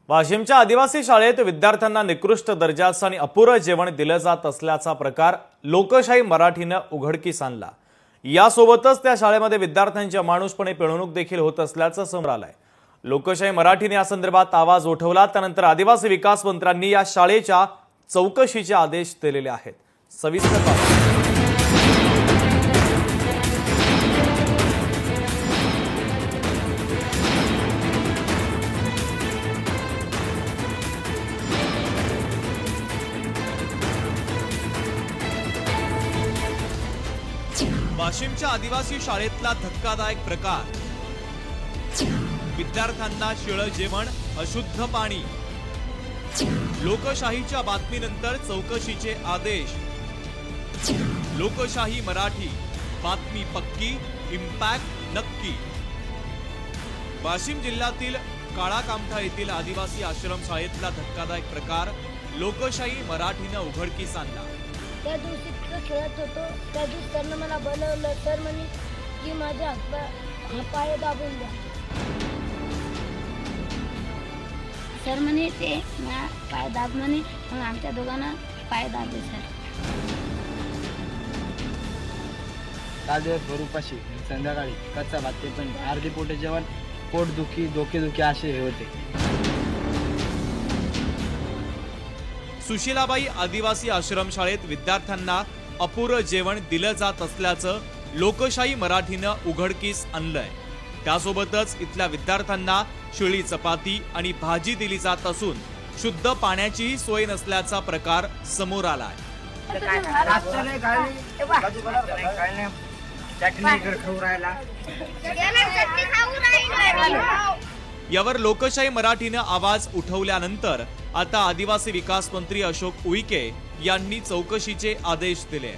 वाशिमच्या आदिवासी शाळेत विद्यार्थ्यांना निकृष्ट दर्जाचं आणि अपुरं जेवण दिलं जात असल्याचा प्रकार लोकशाही मराठीनं उघडकीस आणला। यासोबतच त्या शाळेमध्ये विद्यार्थ्यांची अमानुषपणे पिळवणूक देखील होत असल्याचं समोर आलंय। लोकशाही मराठीने या संदर्भात आवाज उठवला, त्यानंतर आदिवासी विकास मंत्र्यांनी या शाळेच्या चौकशीचे आदेश दिलेले आहेत। सविस्तर पाहूया। वाशिमच्या आदिवासी शाळेतला धक्कादायक प्रकार। विद्यार्थ्यांना शिळं जेवण, अशुद्ध पाणी। लोकशाहीच्या बातमीनंतर चौकशीचे आदेश। लोकशाही मराठी, बातमी पक्की, इम्पॅक्ट नक्की। वाशिम जिल्ह्यातील काळाकामठा येथील आदिवासी आश्रम शाळेतला धक्कादायक प्रकार लोकशाही मराठीनं उघडकीस आणला। त्या दिवशी खेळत होतो, त्या दिवशी त्यांना मला बोलवलं, तर म्हणे की माझ्या पाय दाबून द्या। सर म्हणे ते पाय दाब म्हणे, मग आमच्या दोघांना पाय दाबले सर। काल दिवस भरूपाशी संध्याकाळी कच्चा भात, ते पण अर्धी पोटे जेवण, पोटदुखी, डोकेदुखी असे हे होते। सुशीलाबाई आदिवासी आश्रम शाळेत विद्यार्थ्यांना अपुरं जेवण दिलं जात असल्याचं लोकशाही मराठीनं उघडकीस आणलंय। त्यासोबतच इथल्या विद्यार्थ्यांना शिळी चपाती आणि भाजी दिली जात असून शुद्ध पाण्याचीही सोय नसल्याचा प्रकार समोर आलाय। यावर लोकशाही मराठीनं आवाज उठवल्यानंतर आता आदिवासी विकास मंत्री अशोक उईके यांनी चौकशीचे आदेश दिले।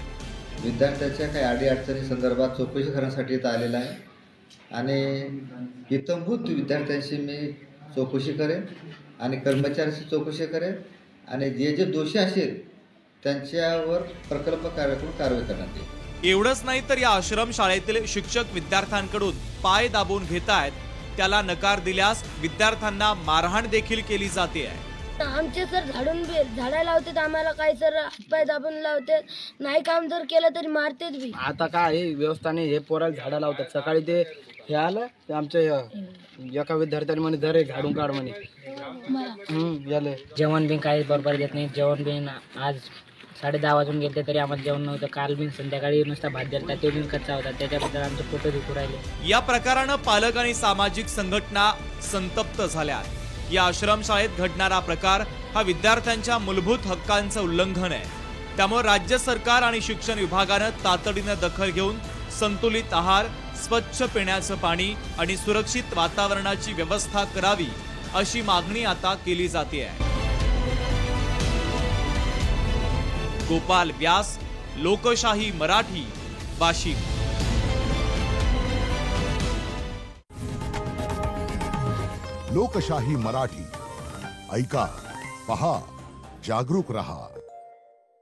विद्यार्थ्यांच्या काही अडीअडचणी संदर्भात चौकशी करण्यासाठी इथं आलेला आहे आणि इत्थंभूत विद्यार्थ्यांशी मी चौकशी करेन आणि कर्मचाऱ्यांची चौकशी करेन आणि जे जे दोषी असेल त्यांच्यावर प्रकल्प कार्यक्रम कारवाई करण्यात येईल। एवढंच नाही तर या आश्रम शाळेतील शिक्षक विद्यार्थ्यांकडून पाय दाबून घेतायत, त्याला नकार दिल्यास विद्यार्थ्यांना मारहाण देखील केली जाते आहे। आमचे सर झाडायला लावते, आम्हाला काही सर हातपाय दाबून लावते, नाही काम जर केलं तरी मारतेच भी। आता काय व्यवस्था नाही, हे पोराला झाडा लावतात। सकाळी ते हे आलं ते आमच्या एका विद्यार्थ्याने म्हणे धरे झाडून काढ म्हणे, याले जेवण बिन काही बरोबर देत नाही। जेवण बिन आज 10:30 वाजून गेले तरी आम्हाला जेवण नव्हतं। काल बिन संध्याकाळी नुसता भात दिला, ते बिन कच्चा होता, त्याच्याबद्दल आमचे पोट दुखू राहिले। या प्रकारानं पालक आणि सामाजिक संघटना संतप्त झाल्या। या आश्रम शाळेत घडणारा प्रकार हा विद्यार्थ्यांच्या मूलभूत हक्कांचं उल्लंघन आहे। त्यामुळे राज्य सरकार आणि शिक्षण विभागानं तातडीनं दखल घेऊन संतुलित आहार, स्वच्छ पिण्याचं पाणी आणि सुरक्षित वातावरणाची व्यवस्था करावी, अशी मागणी आता केली जाते आहे। गोपाल व्यास, लोकशाही मराठी, वाशिम। लोकशाही मराठी, ऐका, पहा, जागरूक रहा।